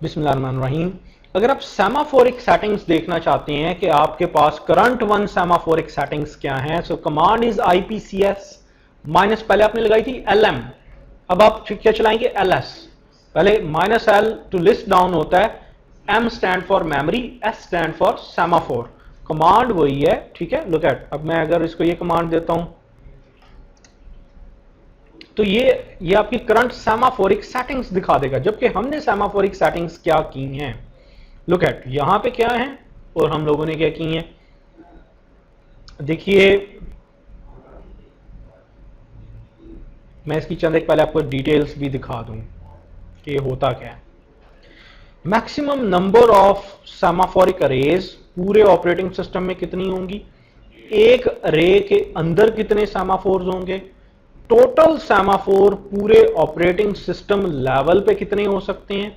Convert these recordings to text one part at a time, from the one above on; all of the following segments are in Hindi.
बिस्मिल्लाहिर्रहमानिर्रहीम। अगर आप सेमाफोरिक सेटिंग्स देखना चाहते हैं कि आपके पास करंट वन सेमाफोरिक सेटिंग्स क्या हैं, सो कमांड इज IPCS माइनस, पहले आपने लगाई थी LM, अब आप क्या चलाएंगे LS। पहले -L टू लिस्ट डाउन होता है, M stand for memory, S stand for semaphore. Command वही है, ठीक है। लुक एट, अब मैं अगर इसको ये कमांड देता हूं तो ये आपकी करंट सेमाफोरिक सेटिंग्स दिखा देगा, जबकि हमने सेमाफोरिक सेटिंग्स क्या की हैं। लुक एट, यहां पे क्या है और हम लोगों ने क्या की है, देखिए मैं इसकी चंद एक पहले आपको डिटेल्स भी दिखा दूं कि ये होता क्या है। मैक्सिमम नंबर ऑफ सेमाफोरिक अरेज पूरे ऑपरेटिंग सिस्टम में कितनी होंगी, एक अरे के अंदर कितने सेमाफोर्स होंगे, टोटल सेमाफोर पूरे ऑपरेटिंग सिस्टम लेवल पे कितने हो सकते हैं,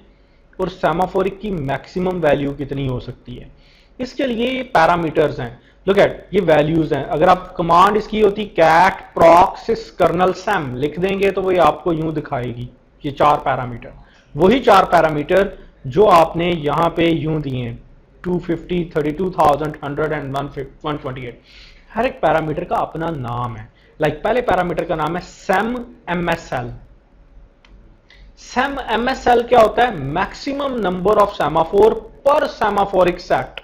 और सेमाफोरिक की मैक्सिमम वैल्यू कितनी हो सकती है। इसके लिए ये पैरामीटर्स हैं। लुक एट, ये वैल्यूज हैं। अगर आप कमांड इसकी होती कैट प्रॉक सिस कर्नल सैम लिख देंगे तो वो आपको यूं दिखाएगी, ये चार पैरामीटर, वही चार पैरामीटर जो आपने यहां पे यूं दिए हैं, 250, 32,000, 100 एंड 128। हर एक पैरामीटर का अपना नाम है। लाइक पहले पैरामीटर का नाम है सेम MSL। सेम MSL क्या होता है, मैक्सिमम नंबर ऑफ सेमाफोर पर सेमाफोरिक सेट।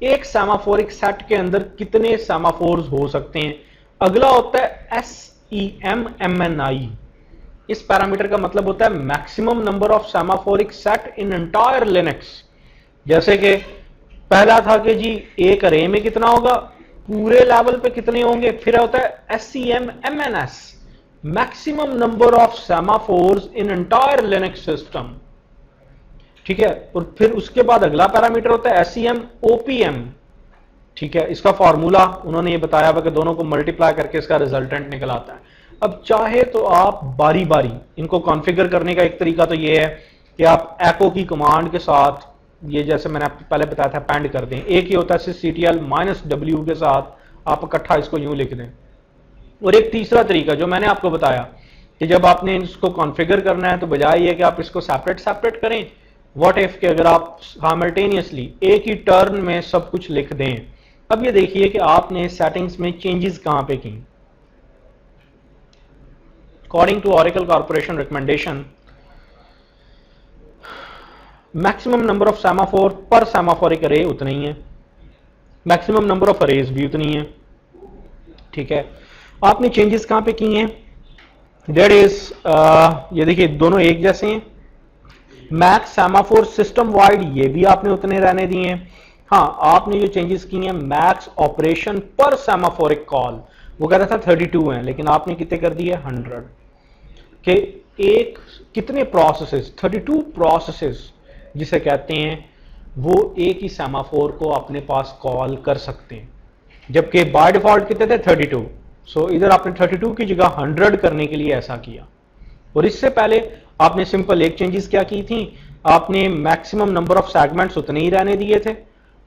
एक सेमाफोरिक सेट के अंदर कितने सेमाफोर्स हो सकते हैं। अगला होता है SEMMNI। इस पैरामीटर का मतलब होता है maximum number of semaphoric set in entire Linux. जैसे कि पहला था कि जी एक अरे में कितना होगा, पूरे लेवल पे कितने होंगे। फिर होता है SEMMNS, maximum number of semaphores in entire Linux system, ठीक है। और फिर उसके बाद अगला पैरामीटर होता है SEMOPM, ठीक है। इसका फॉर्मूला उन्होंने ये बताया हुआ कि दोनों को मल्टीप्लाई करके इसका रिजल्टेंट निकल आता है। अब चाहे तो आप बारी बारी इनको कॉन्फ़िगर करने का एक तरीका तो ये है कि आप एको की कमांड के साथ, ये जैसे मैंने आपको पहले बताया था, पैंड कर दें। एक ही होता है sysctl -w के साथ आप इकट्ठा इसको यूं लिख दें। और एक तीसरा तरीका जो मैंने आपको बताया कि जब आपने इसको कॉन्फ़िगर करना है तो बजाय ये कि आप इसको सेपरेट करें, व्हाट इफ कि अगर आप साइमल्टेनियसली एक ही टर्न में सब कुछ लिख दें। अब ये देखिए कि आपने सेटिंग्स में चेंजेस कहां पे की। According to Oracle corporation recommendation, maximum number of semaphore पर सेमाफोरिक अरे उतना ही है, मैक्सिमम नंबर ऑफ अरेज भी उतनी है, ठीक है। आपने चेंजेस कहां पे की हैं, दैट इज ये देखिए दोनों एक जैसे हैं। मैक्स सेमाफोर सिस्टम वाइड ये भी आपने उतने रहने दिए हैं। हाँ, आपने जो चेंजेस की हैं मैक्स ऑपरेशन पर सेमाफोरिक कॉल, वो कहता था 32 है, लेकिन आपने कितने कर दिए 100 के। एक कितने प्रोसेसेस, 32 प्रोसेसेस जिसे कहते हैं, वो एक ही सेमाफोर को अपने पास कॉल कर सकते हैं, जबकि बाय डिफॉल्ट कितने थे 32। सो इधर आपने 32 की जगह 100 करने के लिए ऐसा किया। और इससे पहले आपने सिंपल एक चेंजेस क्या की थी, आपने मैक्सिमम नंबर ऑफ सेगमेंट्स उतने ही रहने दिए थे।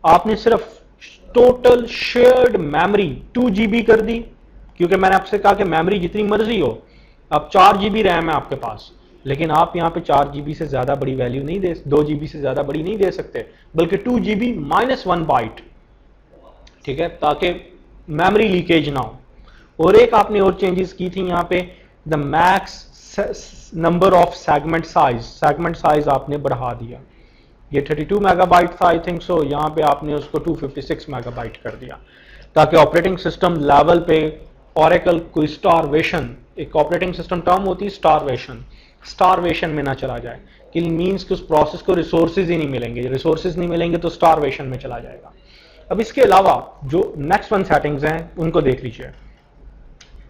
आपने सिर्फ टोटल शेयर्ड मेमोरी 2 GB कर दी, क्योंकि मैंने आपसे कहा कि मेमोरी जितनी मर्जी हो, अब 4 GB रैम है आपके पास, लेकिन आप यहां पे 4 GB से ज्यादा बड़ी वैल्यू नहीं दे, 2 GB से ज्यादा बड़ी नहीं दे सकते, बल्कि 2 GB -1 बाइट, ठीक है, ताकि मेमोरी लीकेज ना हो। और एक आपने और चेंजेस की थी यहां पे, the max number of segment size आपने बढ़ा दिया। ये 32 मेगाबाइट था आई थिंक सो, यहां पे आपने उसको 256 मेगाबाइट कर दिया, ताकि ऑपरेटिंग सिस्टम लेवल पे ऑरेकल कोई स्टारवेशन, एक ऑपरेटिंग सिस्टम टर्म होती है स्टारवेशन में ना चला जाए, कि मींस कि उस प्रोसेस को रिसोर्सेज ही नहीं मिलेंगे, रिसोर्सेज नहीं मिलेंगे तो स्टारवेशन में चला जाएगा। अब इसके अलावा जो नेक्स्ट वन सेटिंग्स हैं उनको देख लीजिए।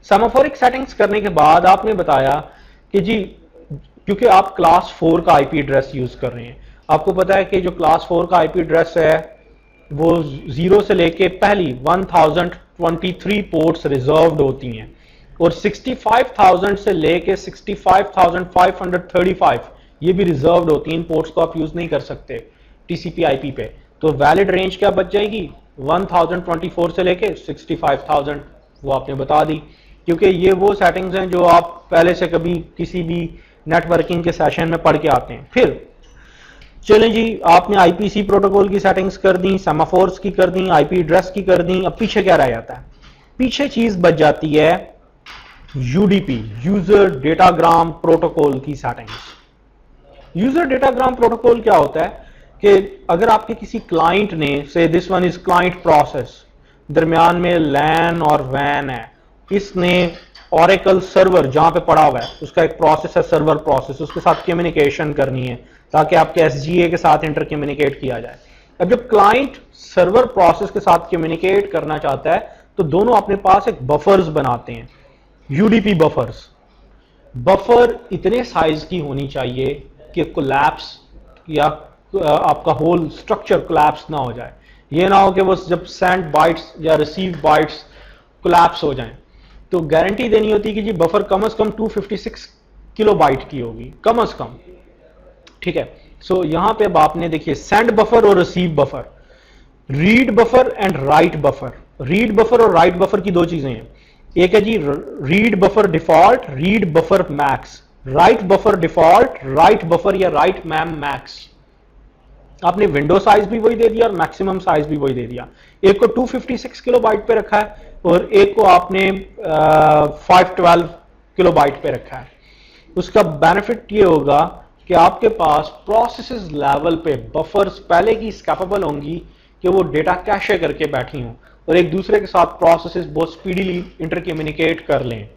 सेमाफोरिक सेटिंग्स करने के बाद आपने बताया कि जी, क्योंकि आप क्लास 4 का आईपी एड्रेस यूज कर रहे हैं, आपको पता है कि जो क्लास 4 का आईपी एड्रेस है वो 0 से लेके पहली 1023 पोर्ट्स रिजर्व्ड होती हैं, और 65,000 से लेके 65,535 ये भी रिजर्व्ड होती हैं। इन पोर्ट्स को आप यूज नहीं कर सकते टीसीपी आईपी पे। तो वैलिड रेंज क्या बच जाएगी, 1024 से लेके 65,000, वो आपने बता दी, क्योंकि ये वो सेटिंग्स हैं जो आप पहले से कभी किसी भी नेटवर्किंग के सेशन में पढ़ के आते हैं। फिर चलें जी, आपने आईपीसी प्रोटोकॉल की सेटिंग्स कर दी, सेमाफोर्स की कर दी, आईपी एड्रेस की कर दी। अब पीछे क्या रह जाता है? पीछे चीज बच जाती है यूडीपी, यूजर डेटाग्राम प्रोटोकॉल की सेटिंग्स। यूजर डेटाग्राम प्रोटोकॉल क्या होता है कि अगर आपके किसी क्लाइंट ने, से this one is client process, दरमियान में लैन और वैन है, इसने ओरेकल सर्वर जहां पे पड़ा हुआ है, उसका एक प्रोसेस है सर्वर प्रोसेस, उसके साथ कम्युनिकेशन करनी है ताकि आपके एसजीए के साथ इंटर कम्युनिकेट किया जाए। अब जब क्लाइंट सर्वर प्रोसेस के साथ कम्युनिकेट करना चाहता है तो दोनों अपने पास एक बफर्स बनाते हैं, यूडीपी बफर्स। बफर इतने साइज की होनी चाहिए कि कोलैप्स या आपका होल स्ट्रक्चर कोलैप्स ना हो जाए। ये ना हो कि बस जब सेंड बाइट्स या रिसीव बाइट्स कोलैप्स हो जाएं, तो गारंटी देनी होती है कि जी बफर कम से कम 256 किलोबाइट की होगी, कम से कम। ठीक है, सो यहां पे अब आपने देखिए सेंड बफर और receive buffer, read buffer and write buffer. Read buffer और राइट बफर की दो चीजें हैं, एक है जी read buffer default, read buffer max. Write buffer default, write buffer या राइट मैम मैक्स। आपने विंडो साइज भी वही दे दिया और मैक्सिमम साइज भी वही दे दिया। एक को 256 किलोबाइट पे रखा है और एक को आपने 512 किलोबाइट पे रखा है। उसका बेनिफिट ये होगा कि आपके पास प्रोसेसेस लेवल पे बफर्स पहले की कैपेबल होंगी कि वो डेटा कैशे करके बैठी हों और एक दूसरे के साथ प्रोसेसेस बहुत स्पीडीली इंटर कम्युनिकेट कर लें।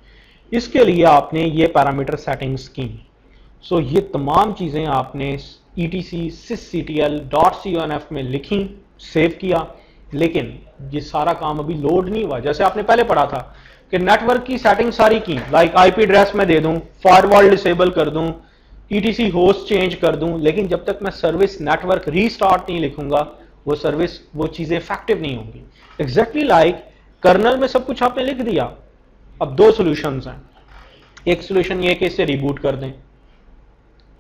इसके लिए आपने ये पैरामीटर सेटिंग्स की। सो ये तमाम चीजें आपने etc sysctl.conf में लिखी, सेव किया, लेकिन ये सारा काम अभी लोड नहीं हुआ। जैसे आपने पहले पढ़ा था कि नेटवर्क की सेटिंग सारी की, लाइक आईपी एड्रेस मैं दे दूं, फायरवॉल डिसेबल कर दूं, etc होस्ट चेंज कर दूं, लेकिन जब तक मैं सर्विस नेटवर्क रीस्टार्ट नहीं लिखूंगा वो सर्विस, वो चीजें इफेक्टिव नहीं होंगी। एग्जैक्टली लाइक कर्नल में सब कुछ आपने लिख दिया। अब दो सॉल्यूशंस हैं, एक सॉल्यूशन ये कि इसे रिबूट कर दें,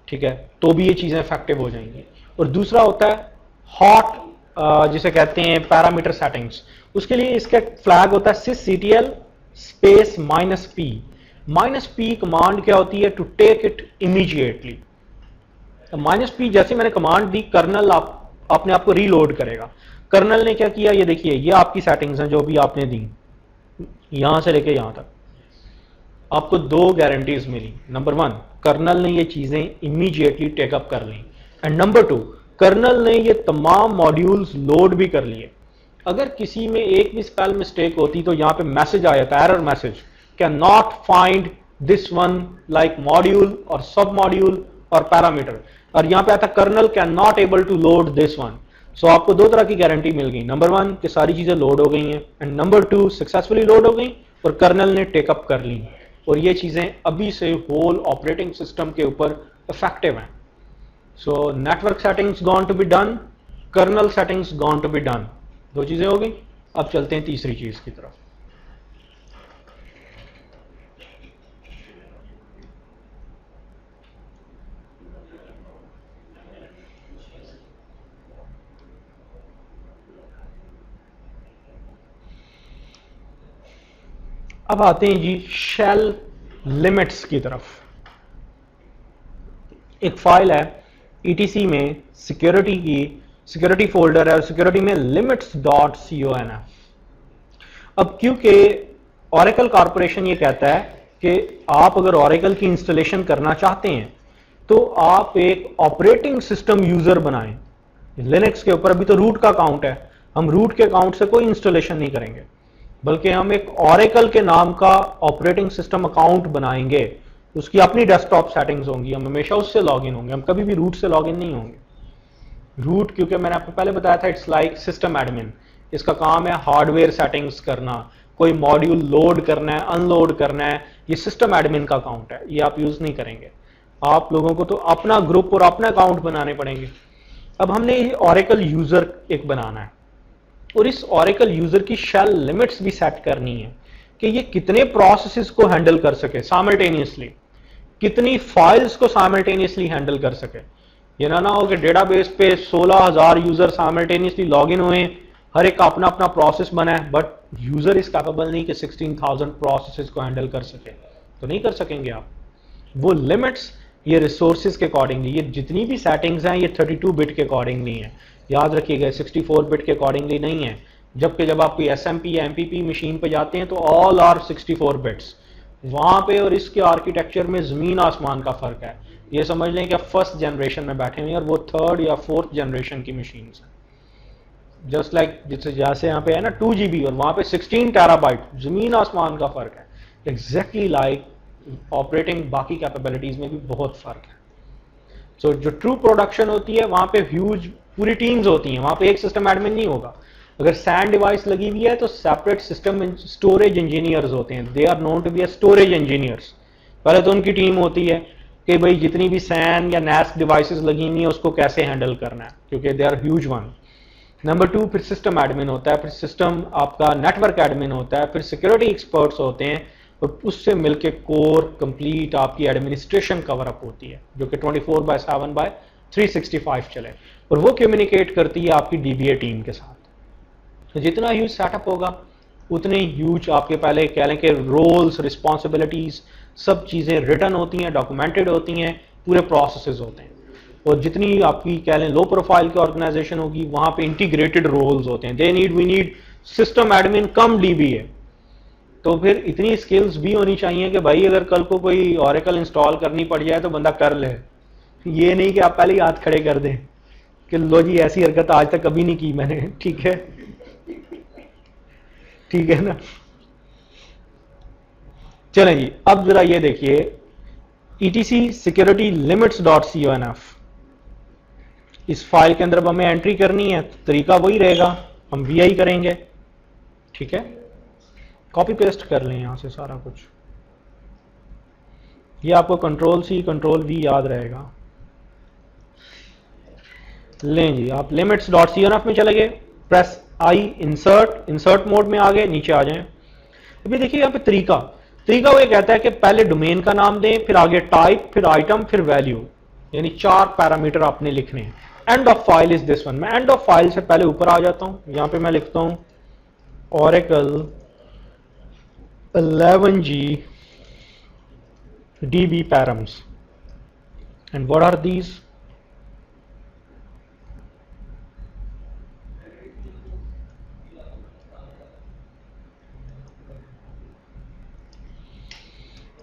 ठीक है, तो भी ये चीजें इफेक्टिव हो जाएंगी। और दूसरा होता है हॉट, जिसे कहते हैं पैरामीटर सेटिंग्स। उसके लिए इसका फ्लैग होता है sysctl space -p। -p command क्या होती है? To take it immediately. -p जैसे मैंने कमांड दी, कर्नल अपने आप को रीलोड करेगा। कर्नल ने क्या किया, ये देखिए, ये आपकी सेटिंग्स हैं जो भी आपने दी, यहां से लेके यहां तक आपको दो गारंटीज मिली। नंबर वन, कर्नल ने ये चीजें इमीडिएटली टेकअप कर ली, एंड नंबर टू, कर्नल ने ये तमाम मॉड्यूल्स लोड भी कर लिए। अगर किसी में एक भी स्पेल मिस्टेक होती तो यहां पे मैसेज आ जाता, error message, can not find this one, like module और सब मॉड्यूल और पैरामीटर, और यहां पे आता kernel can not able to load this one. So आपको दो तरह की गारंटी मिल गई, नंबर वन कि सारी चीजें लोड हो गई हैं, and number two successfully load हो गई और कर्नल ने टेकअप कर ली, और ये चीजें अभी से होल ऑपरेटिंग सिस्टम के ऊपर इफेक्टिव हैं। So network settings gone to be done, kernel settings gone to be done, दो चीजें हो गई। अब चलते हैं तीसरी चीज की तरफ। अब आते हैं जी शेल लिमिट्स की तरफ। एक फाइल है etc में, सिक्योरिटी की, सिक्योरिटी फोल्डर है और सिक्योरिटी में limits.conf। अब क्योंकि ओरेकल कॉर्पोरेशन ये कहता है कि आप अगर ओरेकल की इंस्टॉलेशन करना चाहते हैं तो आप एक ऑपरेटिंग सिस्टम यूजर बनाएं लिनक्स के ऊपर। अभी तो रूट का अकाउंट है, हम रूट के अकाउंट से कोई इंस्टॉलेशन नहीं करेंगे, बल्कि हम एक ओरेकल के नाम का ऑपरेटिंग सिस्टम अकाउंट बनाएंगे। उसकी अपनी डेस्कटॉप सेटिंग्स होंगी, हम हमेशा उससे लॉगिन होंगे, हम कभी भी रूट से लॉगिन नहीं होंगे। रूट, क्योंकि मैंने आपको पहले बताया था, इट्स लाइक सिस्टम एडमिन, इसका काम है हार्डवेयर सेटिंग्स करना, कोई मॉड्यूल लोड करना है, अनलोड करना है, ये सिस्टम एडमिन का अकाउंट है, ये आप यूज नहीं करेंगे। आप लोगों को तो अपना ग्रुप और अपना अकाउंट बनाने पड़ेंगे। अब हमने ये ओरेकल यूजर एक बनाना है और इस ओरेकल यूजर की शेल लिमिट्स भी सेट करनी है कि ये कितने प्रोसेसेस को हैंडल कर सके साइमल्टेनियसली, कितनी फाइल्स को साइमल्टेनियसली हैंडल कर सके। ये ना हो कि डेटाबेस पे 16,000 यूजर साइमल्टेनियसली लॉगिन हुए, हर एक का अपना अपना प्रोसेस बना है, बट यूजर इज कैपेबल नहीं कि 16,000 प्रोसेसेस को हैंडल कर सके, तो नहीं कर सकेंगे आप। वो लिमिट्स ये रिसोर्सेज के अकॉर्डिंगली, ये जितनी भी सेटिंग्स हैं ये 32 बिट के अकॉर्डिंगली हैं, याद रखिएगा 64 बिट के अकॉर्डिंगली नहीं है। जबकि जब आप कोई SMP या MPP मशीन पे जाते हैं तो ऑल आर 64 बिट्स वहां पे, और इसके आर्किटेक्चर में जमीन आसमान का फर्क है। ये समझ लें कि आप फर्स्ट जनरेशन में बैठे हुए हैं और वो थर्ड या फोर्थ जनरेशन की मशीन है। जस्ट लाइक जैसे यहाँ पे है ना 2 GB और वहां पे 16 टेराबाइट, जमीन आसमान का फर्क है। एग्जैक्टली लाइक ऑपरेटिंग बाकी कैपेबिलिटीज में भी बहुत फर्क है। सो जो ट्रू प्रोडक्शन होती है वहां पे ह्यूज पूरी टीम्स होती हैं, वहां पे एक सिस्टम एडमिन नहीं होगा। अगर सैंड डिवाइस लगी हुई है तो सेपरेट सिस्टम स्टोरेज इंजीनियर्स होते हैं, they are known to be storage engineers. पहले तो उनकी टीम होती है कि भाई जितनी भी सैन या नैस डिवाइसेस लगी हुई है उसको कैसे हैंडल करना है, क्योंकि they are huge one. Number 2 फिर सिस्टम एडमिन होता है, फिर सिस्टम आपका नेटवर्क एडमिन होता है, फिर सिक्योरिटी एक्सपर्ट्स होते हैं, और उससे मिलके कोर कंप्लीट आपकी एडमिनिस्ट्रेशन कवर अप होती है जो कि 24/7/365 चले, और वो कम्युनिकेट करती है आपकी DBA टीम के साथ। तो जितना ह्यूज सेटअप होगा उतने ह्यूज आपके पहले कह लें कि रोल्स, रिस्पॉन्सिबिलिटीज, सब चीज़ें रिटर्न होती हैं, डॉक्यूमेंटेड होती हैं, पूरे प्रोसेसेस होते हैं। और जितनी आपकी कह लें लो प्रोफाइल की ऑर्गेनाइजेशन होगी वहां पे इंटीग्रेटेड रोल्स होते हैं। We need system admin cum DBA। तो फिर इतनी स्किल्स भी होनी चाहिए कि भाई अगर कल को कोई ऑरेकल इंस्टॉल करनी पड़ जाए तो बंदा कर ले। ये नहीं कि आप पहले ही हाथ खड़े कर दें कि लो जी ऐसी हरकत आज तक कभी नहीं की मैंने, ठीक है, ठीक है ना। चलें जी, अब जरा ये देखिए ETC security limits.conf, इस फाइल के अंदर हमें एंट्री करनी है, तरीका वही रहेगा, हम VI करेंगे, ठीक है। कॉपी पेस्ट कर लें यहां से सारा कुछ, ये आपको Ctrl+C Ctrl+V याद रहेगा। लें जी, आप limits.conf में चले गए, प्रेस I, इंसर्ट मोड में आ गए, नीचे आ जाएं। अभी देखिए यहाँ पे तरीका वो ये कहता है कि पहले डोमेन का नाम दें, फिर आगे टाइप, फिर आइटम, फिर वैल्यू, यानी 4 पैरामीटर आपने लिखने हैं। End of file is this one. मैं एंड ऑफ फाइल से पहले ऊपर आ जाता हूं, यहां पे मैं लिखता हूं Oracle 11G DB params, and what are these?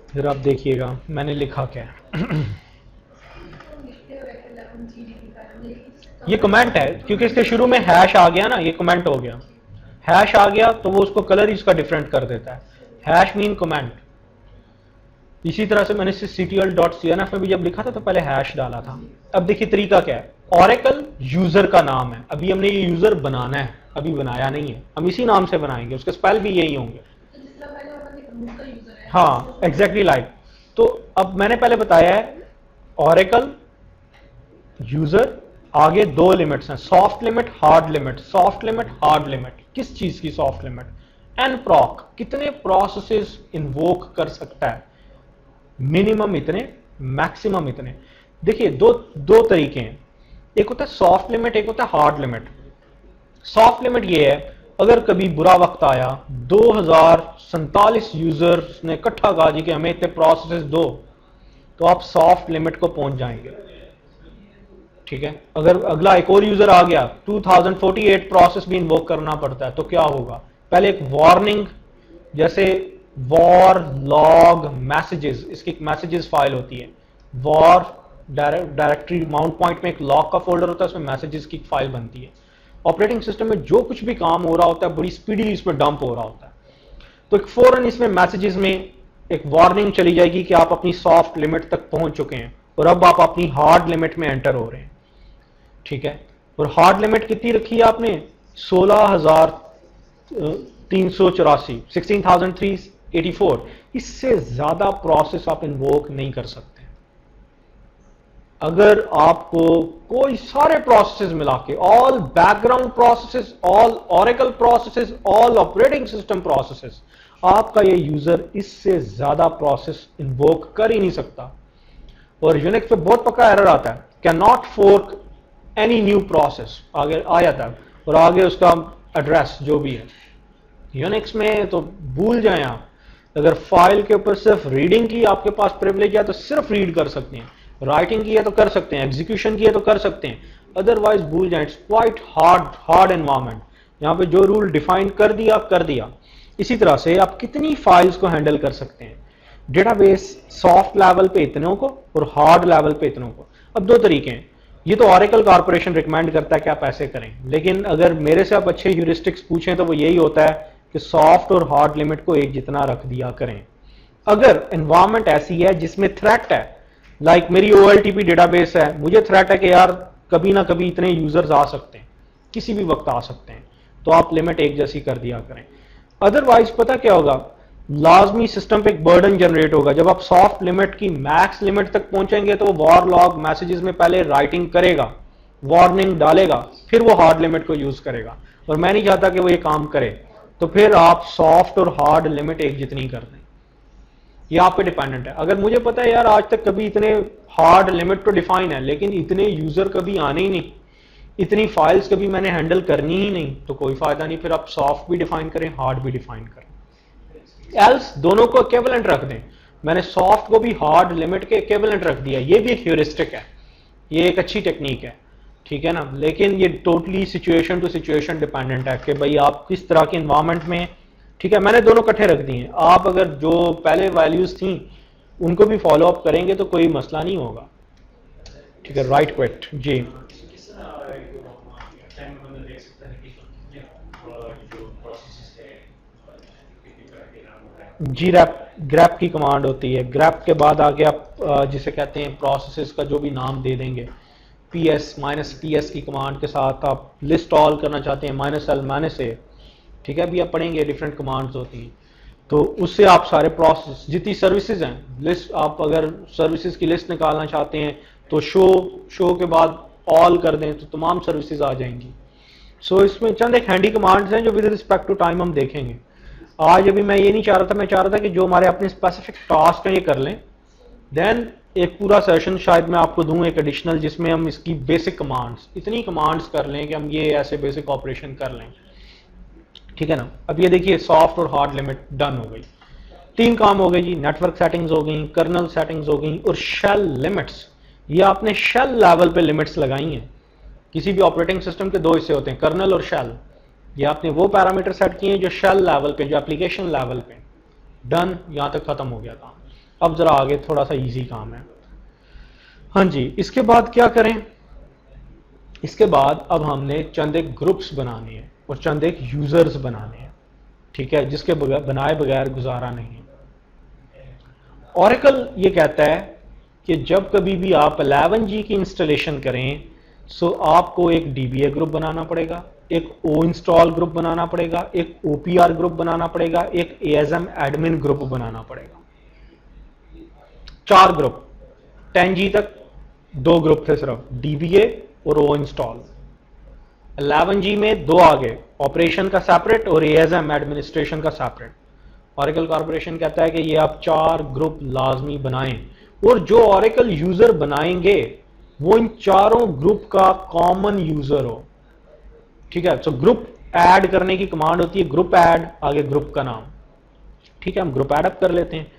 फिर आप देखिएगा मैंने लिखा क्या है। ये कमेंट है क्योंकि इसके शुरू में हैश आ गया ना, ये कमेंट हो गया, हैश आ गया तो वो उसको कलर इसका डिफरेंट कर देता है। Hash mean comment. इसी तरह से मैंने ctl.cnf में भी जब लिखा था तो पहले हैश डाला था। अब देखिए तरीका क्या है, Oracle यूजर का नाम है, अभी हमने ये यूजर बनाना है, अभी बनाया नहीं है, हम इसी नाम से बनाएंगे, उसके स्पेल भी यही होंगे। हाँ एग्जैक्टली लाइक। तो अब मैंने पहले बताया है Oracle यूजर, आगे 2 लिमिट्स हैं, soft limit, hard limit. Soft limit, hard limit, किस चीज की सॉफ्ट लिमिट? nproc, कितने प्रोसेसेस इन्वोक कर सकता है, मिनिमम इतने, मैक्सिमम इतने। देखिए दो तरीके हैं, एक होता है सॉफ्ट लिमिट, एक होता है हार्ड लिमिट। सॉफ्ट लिमिट ये है अगर कभी बुरा वक्त आया, 2047 यूजर्स ने इकट्ठा कहा जी कि हमें इतने प्रोसेसेस दो, तो आप सॉफ्ट लिमिट को पहुंच जाएंगे, ठीक है। अगर अगला एक और यूजर आ गया, 2048 प्रोसेस भी इन्वोक करना पड़ता है, तो क्या होगा? पहले एक वार्निंग, जैसे वॉर लॉग मैसेजेस, इसकी एक मैसेजेस फाइल होती है, वॉर डायरेक्टरी माउंट पॉइंट में एक लॉग का फोल्डर होता है, उसमें मैसेजेस की फाइल बनती है। ऑपरेटिंग सिस्टम में जो कुछ भी काम हो रहा होता है बड़ी स्पीडीली इसमें डंप हो रहा होता है, तो एक फौरन इसमें मैसेजेस में एक वार्निंग चली जाएगी कि आप अपनी सॉफ्ट लिमिट तक पहुंच चुके हैं और अब आप अपनी हार्ड लिमिट में एंटर हो रहे हैं, ठीक है। और हार्ड लिमिट कितनी रखी है आपने? 16,384, 16,384। इससे ज्यादा प्रोसेस आप इन्वोक नहीं कर सकते। अगर आपको कोई सारे प्रोसेसेस मिला के, all background processes, all oracle processes, all operating system processes, आपका ये यूजर इससे ज्यादा प्रोसेस इन्वोक कर ही नहीं सकता। और यूनिक्स पे बहुत पक्का एरर आता है, can not fork any new process, आगे आ जाता है, और आगे उसका एड्रेस जो भी है। यूनिक्स में तो भूल जाएं आप, अगर फाइल के ऊपर सिर्फ रीडिंग की आपके पास प्रिविलेज है तो सिर्फ रीड कर सकते हैं, राइटिंग की है तो कर सकते हैं, एग्जीक्यूशन की है तो कर सकते हैं, अदरवाइज भूल जाए। It's quite hard environment. यहाँ पे जो रूल डिफाइन कर दिया कर दिया। इसी तरह से आप कितनी फाइल्स को हैंडल कर सकते हैं डेटाबेस, सॉफ्ट लेवल पे इतनों को और हार्ड लेवल पे इतनों को। अब दो तरीके हैं, ये तो ऑरेकल कॉर्पोरेशन रिकमेंड करता है कि आप ऐसे करें, लेकिन अगर मेरे से आप अच्छे ह्यूरिस्टिक्स पूछें तो वो यही होता है कि सॉफ्ट और हार्ड लिमिट को एक जितना रख दिया करें। अगर एनवायरमेंट ऐसी है जिसमें थ्रेट है, लाइक मेरी OLTP डेटाबेस है, मुझे थ्रेट है कि यार कभी ना कभी इतने यूजर्स आ सकते हैं, किसी भी वक्त आ सकते हैं, तो आप लिमिट एक जैसी कर दिया करें। अदरवाइज पता क्या होगा, लाजमी सिस्टम पे एक बर्डन जनरेट होगा। जब आप सॉफ्ट लिमिट की मैक्स लिमिट तक पहुंचेंगे तो वॉर लॉग मैसेजेस में पहले राइटिंग करेगा, वार्निंग डालेगा, फिर वो हार्ड लिमिट को यूज करेगा, और मैं नहीं चाहता कि वो ये काम करे। तो फिर आप सॉफ्ट और हार्ड लिमिट एक जितनी कर दें, ये आप पे डिपेंडेंट है। अगर मुझे पता है यार आज तक कभी इतने हार्ड लिमिट तो डिफाइन है, लेकिन इतने यूजर कभी आने ही नहीं, इतनी फाइल्स कभी मैंने हैंडल करनी ही नहीं, तो कोई फायदा नहीं। फिर आप सॉफ्ट भी डिफाइन करें, हार्ड भी डिफाइन करें, एल्स दोनों को इक्विवेलेंट रख दें। मैंने सॉफ्ट को भी हार्ड लिमिट के इक्विवेलेंट रख दिया, ये भी एक ह्यूरिस्टिक है, ये एक अच्छी टेक्निक है, ठीक है ना। लेकिन ये totally situation to situation dependent है कि भाई आप किस तरह के इन्वायरमेंट में, ठीक है। मैंने दोनों इकट्ठे रख दिए हैं, आप अगर जो पहले वैल्यूज थी उनको भी फॉलो अप करेंगे तो कोई मसला नहीं होगा, ठीक है। राइट क्विट जी। जी ग्रैप की कमांड होती है। ग्रैप के बाद आगे आप जिसे कहते हैं प्रोसेसेस का जो भी नाम दे देंगे, PS -PS की कमांड के साथ आप लिस्ट ऑल करना चाहते हैं, -L -A, ठीक है। अभी आप पढ़ेंगे डिफरेंट कमांड्स होती हैं, तो उससे आप सारे प्रोसेस जितनी सर्विसेज हैं लिस्ट, आप अगर सर्विसेज की लिस्ट निकालना चाहते हैं तो शो के बाद ऑल कर दें तो तमाम सर्विसेज आ जाएंगी। सो इसमें चंद एक हैंडी कमांड्स हैं जो विद रिस्पेक्ट टू टाइम हम देखेंगे। आज अभी मैं ये नहीं चाह रहा था, मैं चाह रहा था कि जो हमारे अपने स्पेसिफिक टास्क हैं ये कर लें, देन एक पूरा सेशन शायद मैं आपको दूं एक एडिशनल, जिसमें हम इसकी बेसिक कमांड्स, इतनी कमांड्स कर लें कि हम ये ऐसे बेसिक ऑपरेशन कर लें, ठीक है ना। अब ये देखिए सॉफ्ट और हार्ड लिमिट डन हो गई, 3 काम हो गए जी। नेटवर्क सेटिंग्स हो गई, कर्नल सेटिंग्स हो गई, और शेल लिमिट्स। ये आपने शेल लेवल पे लिमिट्स लगाई हैं। किसी भी ऑपरेटिंग सिस्टम के 2 हिस्से होते हैं, कर्नल और शेल। ये आपने वो पैरामीटर सेट किए हैं जो शेल लेवल पे, जो एप्लीकेशन लेवल पे। डन, यहां तक खत्म हो गया काम। अब जरा आगे थोड़ा सा इजी काम है। हाँ जी, इसके बाद क्या करें, इसके बाद अब हमने चंद एक ग्रुप्स बनाने हैं और चंद एक यूजर्स बनाने हैं, ठीक है, जिसके बनाए बगैर गुजारा नहीं है। ऑरेकल ये कहता है कि जब कभी भी आप 11G की इंस्टॉलेशन करें सो आपको एक DBA ग्रुप बनाना पड़ेगा, एक O इंस्टॉल ग्रुप बनाना पड़ेगा, एक OPR ग्रुप बनाना पड़ेगा, एक ASM एडमिन ग्रुप बनाना पड़ेगा। 4 ग्रुप। 10G तक 2 ग्रुप थे सिर्फ, DBA और O इंस्टॉल। 11G में 2 आ गए, ऑपरेशन का सेपरेट और ASM एडमिनिस्ट्रेशन का सेपरेट। ऑरेकल कॉर्पोरेशन कहता है कि ये आप 4 ग्रुप लाजमी बनाएं, और जो ऑरेकल यूजर बनाएंगे वो इन चारों ग्रुप का कॉमन यूजर हो, ठीक है। तो ग्रुप ऐड करने की कमांड होती है ग्रुप ऐड, आगे ग्रुप का नाम, ठीक है। हम ग्रुप ऐड अप कर लेते हैं।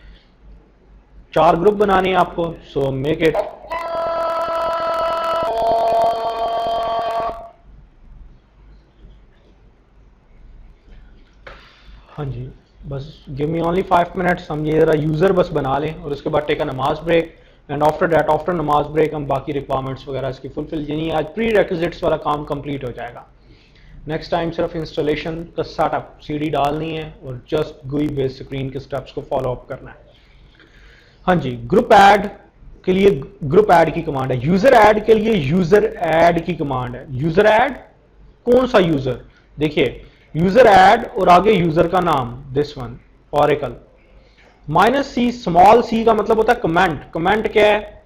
4 ग्रुप बनाने हैं आपको, सो मेक इट हाँ जी, बस गिव मी ओनली 5 मिनट्स। हम ये जरा यूजर बस बना लें और उसके बाद टेक अ नमाज break, and after that, after नमाज ब्रेक हम बाकी रिक्वायरमेंट्स वगैरह इसकी फुलफिल, यानी आज प्री रेक्विजिट्स वाला काम कंप्लीट हो जाएगा। नेक्स्ट टाइम सिर्फ इंस्टॉलेशन का सेटअप, CD डालनी है और जस्ट GUI बेस्ड स्क्रीन के स्टेप्स को फॉलो अप करना है। हाँ जी, ग्रुप ऐड के लिए ग्रुप ऐड की कमांड है, यूजर ऐड के लिए यूजर ऐड की कमांड है। यूजर ऐड कौन सा यूजर, देखिए यूजर ऐड और आगे यूजर का नाम, this one oracle. -C small c का मतलब होता है कमेंट। कमेंट क्या है?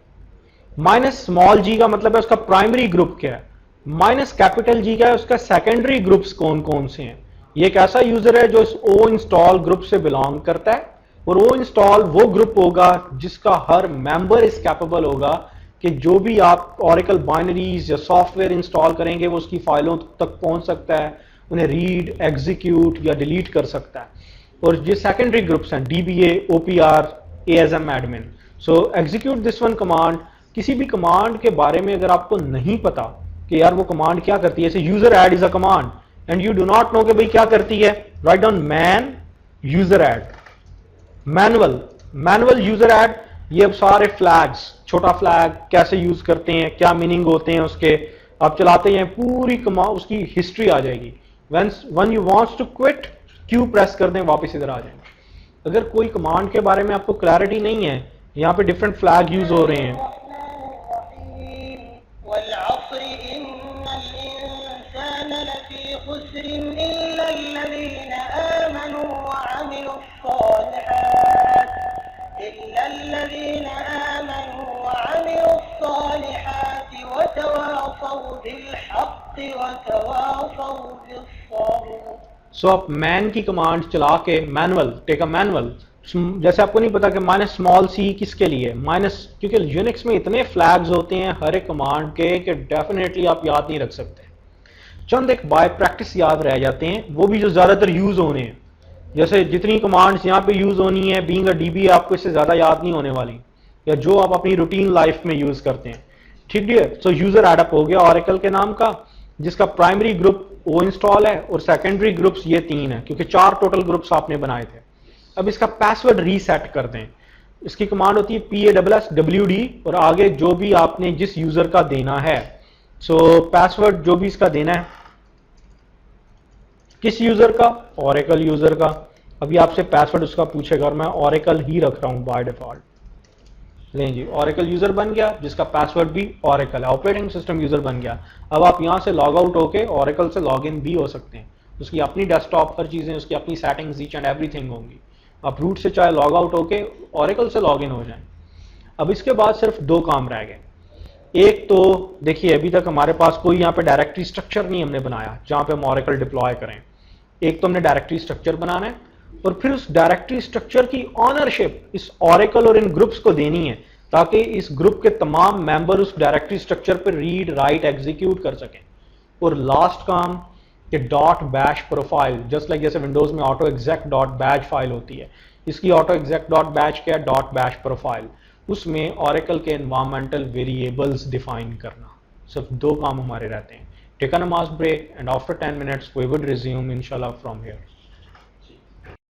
-स्मॉल g का मतलब है उसका प्राइमरी ग्रुप क्या है, -कैपिटल G का है उसका सेकेंडरी ग्रुप्स कौन कौन से हैं। ये एक ऐसा यूजर है जो इस O इंस्टॉल ग्रुप से बिलोंग करता है, और O इंस्टॉल वो ग्रुप होगा जिसका हर मेंबर इस कैपेबल होगा कि जो भी आप ऑरेकल बाइनरीज या सॉफ्टवेयर इंस्टॉल करेंगे वो उसकी फाइलों तक पहुंच सकता है, उन्हें रीड, एग्जीक्यूट या डिलीट कर सकता है। और ये सेकेंडरी ग्रुप्स हैं DBA, OPR, ASM admin. So execute this one command किसी भी कमांड के बारे में अगर आपको नहीं पता कि यार वो कमांड क्या करती है, जैसे user add is a command and you do not know कि भाई क्या करती है, write down man user add, manual user add, ये अब सारे फ्लैग्स, छोटा फ्लैग कैसे यूज करते हैं, क्या मीनिंग होते हैं उसके, आप चलाते हैं पूरी कमांड उसकी हिस्ट्री आ जाएगी। One you wants to quit, Q press कर दें, वापस इधर आ जाएंगे। अगर कोई कमांड के बारे में आपको क्लैरिटी नहीं है, यहाँ पे डिफरेंट फ्लैग यूज हो रहे हैं, सो आप मैन की कमांड चला के मैनुअल, टेक अ मैनुअल, जैसे आपको नहीं पता कि माइनस स्मॉल सी किसके लिए माइनस, क्योंकि यूनिक्स में इतने फ्लैग्स होते हैं हर एक कमांड के कि डेफिनेटली आप याद नहीं रख सकते। चंद एक बाय प्रैक्टिस याद रह जाते हैं, वो भी जो ज्यादातर यूज होने हैं। जैसे जितनी कमांड्स यहाँ पे यूज होनी है, बीइंग अ डीबी आपको इससे ज्यादा याद नहीं होने वाली, या जो आप अपनी रूटीन लाइफ में यूज करते हैं। ठीक है, सो यूजर एडअप हो गया ऑरेकल के नाम का, जिसका प्राइमरी ग्रुप वो इंस्टॉल है और सेकेंडरी ग्रुप्स ये 3 है, क्योंकि 4 टोटल ग्रुप्स आपने बनाए थे। अब इसका पासवर्ड रीसेट कर दें, इसकी कमांड होती है PASSWD, और आगे जो भी आपने जिस यूजर का देना है, सो पासवर्ड जो भी इसका देना है, किस यूजर का, ऑरेकल यूजर का। अभी आपसे पासवर्ड उसका पूछेगा और मैं ऑरेकल ही रख रहा हूं बाय डिफॉल्ट। लें जी, ऑरेकल यूजर बन गया, जिसका पासवर्ड भी ऑरेकल है, ऑपरेटिंग सिस्टम यूजर बन गया। अब आप यहां से लॉग आउट होके ऑरेकल से लॉग इन भी हो सकते हैं, उसकी अपनी डेस्कटॉप हर चीजें, उसकी अपनी सेटिंग्स ईच एंड एवरीथिंग होंगी। आप रूट से चाहे लॉग आउट होके ऑरेकल से लॉग इन हो जाएं। अब इसके बाद सिर्फ 2 काम रह गए। एक तो देखिए, अभी तक हमारे पास कोई यहाँ पे डायरेक्टरी स्ट्रक्चर नहीं हमने बनाया जहां पे हम ऑरेकल डिप्लॉय करें। एक तो हमने डायरेक्टरी स्ट्रक्चर बनाना है, और फिर उस डायरेक्टरी स्ट्रक्चर की ऑनरशिप इस ऑरेकल और इन ग्रुप्स को देनी है, ताकि इस ग्रुप के तमाम मेंबर उस डायरेक्टरी स्ट्रक्चर पर रीड राइट एग्जीक्यूट कर सकें। और लास्ट काम कि dot bash profile, just like जैसे विंडोज में auto exec dot batch file होती है, इसकी ऑटो एग्जैक डॉट बैच क्या है, डॉट बैश प्रोफाइल, उसमें ऑरेकल के एनवायरमेंटल वेरिएबल्स डिफाइन करना। सिर्फ 2 काम हमारे रहते हैं। टेक अ नमाज break and after 10 minutes we would resume inshallah from here.